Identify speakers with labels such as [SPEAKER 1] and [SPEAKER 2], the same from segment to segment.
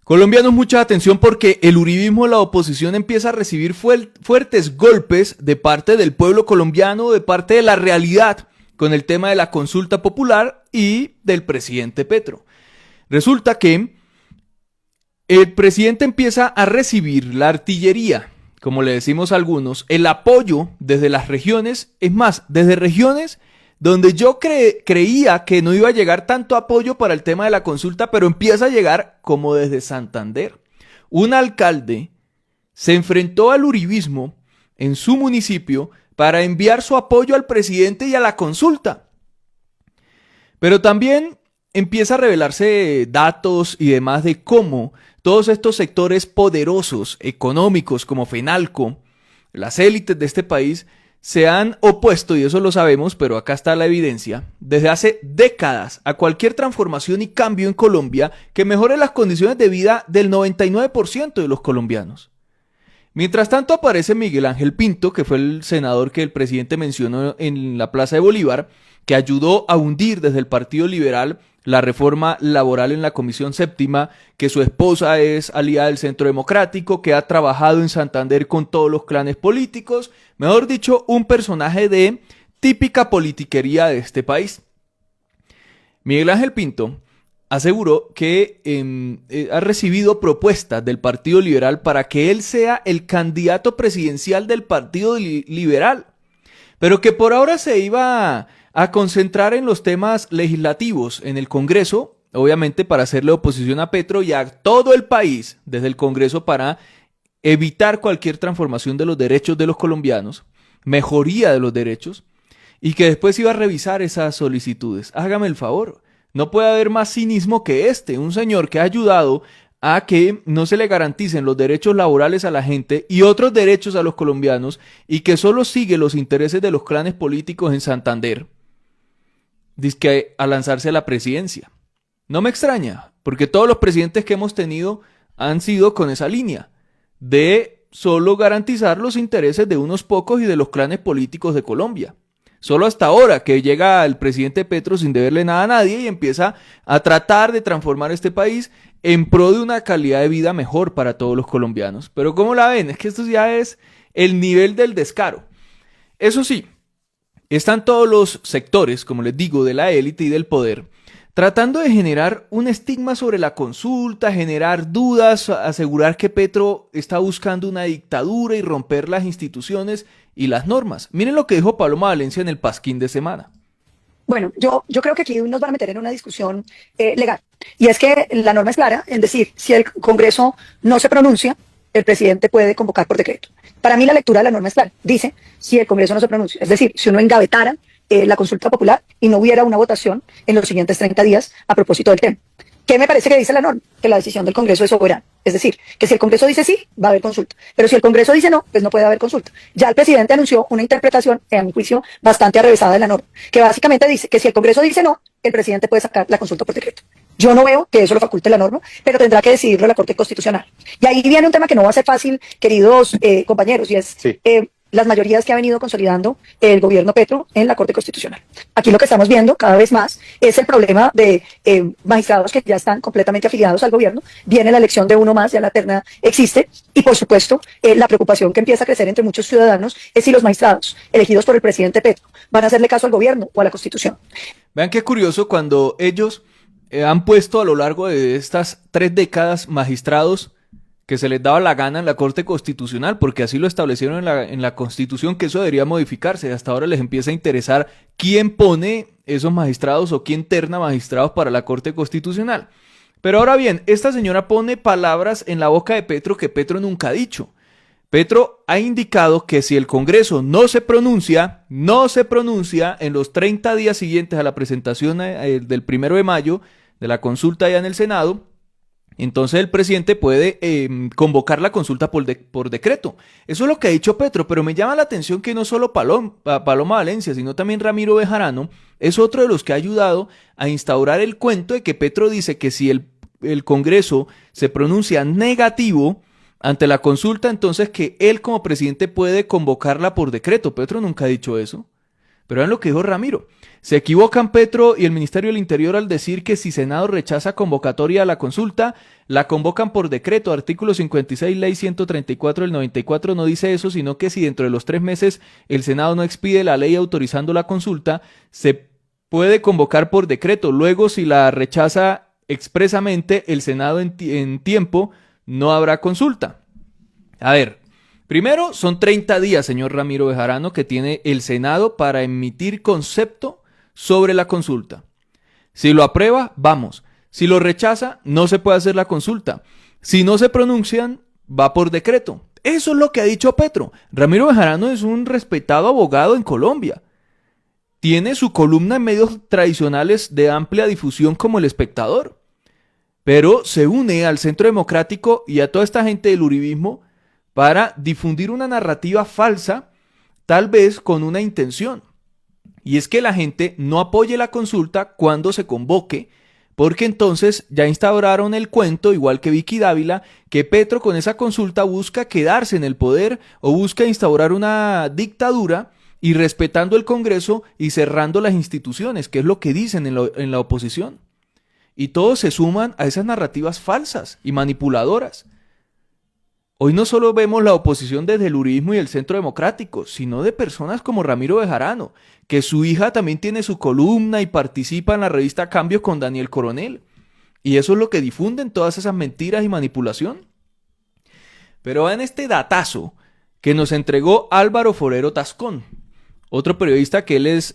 [SPEAKER 1] Colombianos, mucha atención porque el uribismo, la oposición empieza a recibir fuertes golpes de parte del pueblo colombiano, de parte de la realidad, con el tema de la consulta popular y del presidente Petro. Resulta que el presidente empieza a recibir la artillería, como le decimos a algunos, el apoyo desde las regiones, es más, desde regiones donde yo creía que no iba a llegar tanto apoyo para el tema de la consulta, pero empieza a llegar como desde Santander. Un alcalde se enfrentó al uribismo en su municipio para enviar su apoyo al presidente y a la consulta. Pero también empieza a revelarse datos y demás de cómo todos estos sectores poderosos, económicos como Fenalco, las élites de este país, se han opuesto, y eso lo sabemos, pero acá está la evidencia, desde hace décadas a cualquier transformación y cambio en Colombia que mejore las condiciones de vida del 99% de los colombianos. Mientras tanto aparece Miguel Ángel Pinto, que fue el senador que el presidente mencionó en la Plaza de Bolívar, que ayudó a hundir desde el Partido Liberal la reforma laboral en la Comisión Séptima, que su esposa es aliada del Centro Democrático, que ha trabajado en Santander con todos los clanes políticos, mejor dicho, un personaje de típica politiquería de este país. Miguel Ángel Pinto aseguró que ha recibido propuestas del Partido Liberal para que él sea el candidato presidencial del Partido Liberal, pero que por ahora se iba a concentrar en los temas legislativos en el Congreso, obviamente para hacerle oposición a Petro y a todo el país desde el Congreso para evitar cualquier transformación de los derechos de los colombianos, mejoría de los derechos, y que después iba a revisar esas solicitudes. Hágame el favor, no puede haber más cinismo que un señor que ha ayudado a que no se le garanticen los derechos laborales a la gente y otros derechos a los colombianos y que solo sigue los intereses de los clanes políticos en Santander, dizque a lanzarse a la presidencia. No me extraña, porque todos los presidentes que hemos tenido han sido con esa línea de solo garantizar los intereses de unos pocos y de los clanes políticos de Colombia. Solo hasta ahora que llega el presidente Petro sin deberle nada a nadie y empieza a tratar de transformar este país en pro de una calidad de vida mejor para todos los colombianos. Pero ¿cómo la ven? Es que esto ya es el nivel del descaro. Eso sí, están todos los sectores, como les digo, de la élite y del poder, tratando de generar un estigma sobre la consulta, generar dudas, asegurar que Petro está buscando una dictadura y romper las instituciones y las normas. Miren lo que dijo Paloma Valencia en el Pasquín de semana.
[SPEAKER 2] Bueno, yo creo que aquí nos van a meter en una discusión legal. Y es que la norma es clara, es decir, si el Congreso no se pronuncia, el presidente puede convocar por decreto. Para mí la lectura de la norma es clara. Dice, si el Congreso no se pronuncia, es decir, si uno engavetara la consulta popular y no hubiera una votación en los siguientes 30 días a propósito del tema. ¿Qué me parece que dice la norma? Que la decisión del Congreso es soberana. Es decir, que si el Congreso dice sí, va a haber consulta. Pero si el Congreso dice no, pues no puede haber consulta. Ya el presidente anunció una interpretación, en mi juicio, bastante arrevesada de la norma, que básicamente dice que si el Congreso dice no, el presidente puede sacar la consulta por decreto. Yo no veo que eso lo faculte la norma, pero tendrá que decidirlo la Corte Constitucional. Y ahí viene un tema que no va a ser fácil, queridos compañeros, y es las mayorías que ha venido consolidando el gobierno Petro en la Corte Constitucional. Aquí lo que estamos viendo cada vez más es el problema de magistrados que ya están completamente afiliados al gobierno. Viene la elección de uno más, ya la terna existe, y por supuesto la preocupación que empieza a crecer entre muchos ciudadanos es si los magistrados elegidos por el presidente Petro van a hacerle caso al gobierno o a la Constitución.
[SPEAKER 1] Vean qué curioso cuando ellos han puesto a lo largo de estas 3 décadas magistrados que se les daba la gana en la Corte Constitucional, porque así lo establecieron en la Constitución, que eso debería modificarse. Hasta ahora les empieza a interesar quién pone esos magistrados o quién terna magistrados para la Corte Constitucional. Pero ahora bien, esta señora pone palabras en la boca de Petro que Petro nunca ha dicho. Petro ha indicado que si el Congreso no se pronuncia en los 30 días siguientes a la presentación del 1 de mayo de la consulta ya en el Senado, entonces el presidente puede convocar la consulta por decreto. Eso es lo que ha dicho Petro, pero me llama la atención que no solo Paloma Valencia, sino también Ramiro Bejarano es otro de los que ha ayudado a instaurar el cuento de que Petro dice que si el Congreso se pronuncia negativo ante la consulta, entonces que él como presidente puede convocarla por decreto. Petro nunca ha dicho eso. Pero vean lo que dijo Ramiro. Se equivocan Petro y el Ministerio del Interior al decir que si Senado rechaza convocatoria a la consulta, la convocan por decreto. Artículo 56, Ley 134 del 94 no dice eso, sino que si dentro de los 3 meses el Senado no expide la ley autorizando la consulta, se puede convocar por decreto. Luego, si la rechaza expresamente el Senado en tiempo, no habrá consulta. A ver, primero son 30 días, señor Ramiro Bejarano, que tiene el Senado para emitir concepto sobre la consulta. Si lo aprueba, vamos. Si lo rechaza, no se puede hacer la consulta. Si no se pronuncian, va por decreto. Eso es lo que ha dicho Petro. Ramiro Bejarano es un respetado abogado en Colombia. Tiene su columna en medios tradicionales de amplia difusión como El Espectador. Pero se une al Centro Democrático y a toda esta gente del uribismo para difundir una narrativa falsa, tal vez con una intención. Y es que la gente no apoye la consulta cuando se convoque, porque entonces ya instauraron el cuento, igual que Vicky Dávila, que Petro con esa consulta busca quedarse en el poder o busca instaurar una dictadura y respetando el Congreso y cerrando las instituciones, que es lo que dicen en la oposición. Y todos se suman a esas narrativas falsas y manipuladoras. Hoy no solo vemos la oposición desde el uribismo y el Centro Democrático, sino de personas como Ramiro Bejarano, que su hija también tiene su columna y participa en la revista Cambio con Daniel Coronel. Y eso es lo que difunden todas esas mentiras y manipulación. Pero vean este datazo que nos entregó Álvaro Forero Tascón, otro periodista que él es,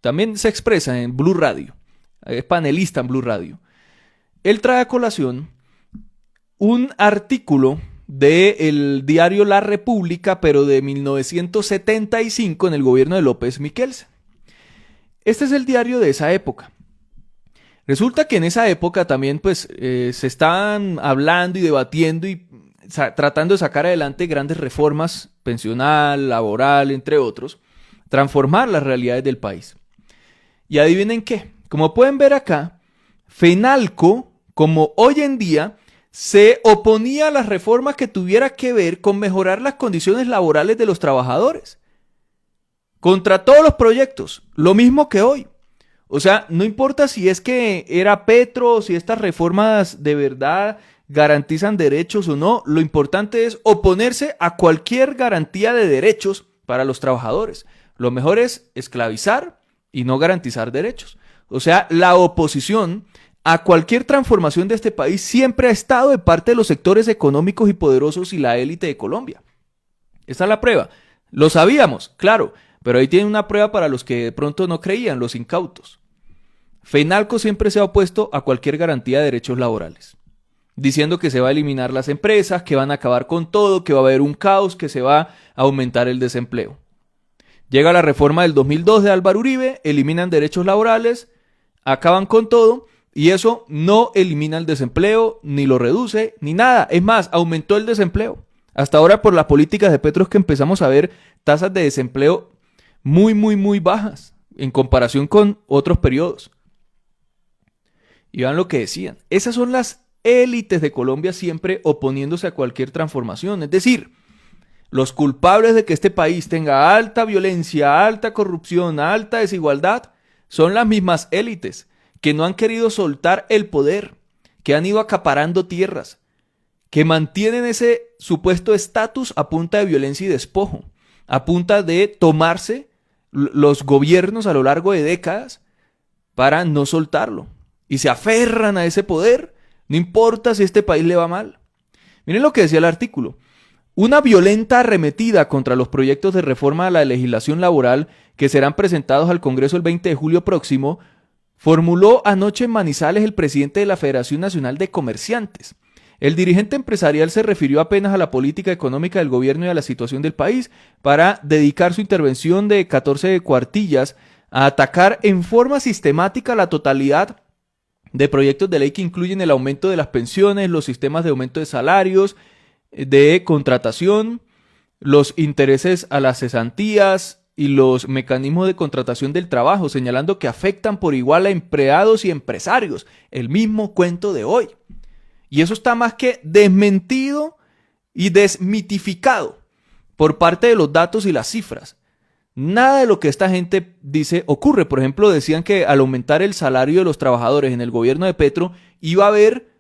[SPEAKER 1] también se expresa en Blue Radio, es panelista en Blue Radio. Él trae a colación un artículo del diario La República, pero de 1975 en el gobierno de López Miquelsen. Este es el diario de esa época. Resulta que en esa época también pues se estaban hablando y debatiendo y tratando de sacar adelante grandes reformas pensional, laboral, entre otros, transformar las realidades del país. Y adivinen qué, como pueden ver acá, FENALCO, como hoy en día, se oponía a las reformas que tuviera que ver con mejorar las condiciones laborales de los trabajadores. Contra todos los proyectos, lo mismo que hoy. O sea, no importa si es que era Petro o si estas reformas de verdad garantizan derechos o no, lo importante es oponerse a cualquier garantía de derechos para los trabajadores. Lo mejor es esclavizar y no garantizar derechos. O sea, la oposición a cualquier transformación de este país siempre ha estado de parte de los sectores económicos y poderosos y la élite de Colombia. Esta es la prueba. Lo sabíamos, claro, pero ahí tienen una prueba para los que de pronto no creían, los incautos. FENALCO siempre se ha opuesto a cualquier garantía de derechos laborales, diciendo que se va a eliminar las empresas, que van a acabar con todo, que va a haber un caos, que se va a aumentar el desempleo. Llega la reforma del 2002 de Álvaro Uribe, eliminan derechos laborales, acaban con todo. Y eso no elimina el desempleo, ni lo reduce, ni nada. Es más, aumentó el desempleo. Hasta ahora por las políticas de Petro es que empezamos a ver tasas de desempleo muy bajas en comparación con otros periodos. Y vean lo que decían. Esas son las élites de Colombia siempre oponiéndose a cualquier transformación. Es decir, los culpables de que este país tenga alta violencia, alta corrupción, alta desigualdad, son las mismas élites que no han querido soltar el poder, que han ido acaparando tierras, que mantienen ese supuesto estatus a punta de violencia y despojo, a punta de tomarse los gobiernos a lo largo de décadas para no soltarlo. Y se aferran a ese poder, no importa si este país le va mal. Miren lo que decía el artículo. Una violenta arremetida contra los proyectos de reforma a la legislación laboral que serán presentados al Congreso el 20 de julio próximo, formuló anoche en Manizales el presidente de la Federación Nacional de Comerciantes. El dirigente empresarial se refirió apenas a la política económica del gobierno y a la situación del país para dedicar su intervención de 14 cuartillas a atacar en forma sistemática la totalidad de proyectos de ley que incluyen el aumento de las pensiones, los sistemas de aumento de salarios, de contratación, los intereses a las cesantías y los mecanismos de contratación del trabajo, señalando que afectan por igual a empleados y empresarios. El mismo cuento de hoy. Y eso está más que desmentido y desmitificado por parte de los datos y las cifras. nada de lo que esta gente dice ocurre. Por ejemplo, decían que al aumentar el salario de los trabajadores en el gobierno de Petro iba a haber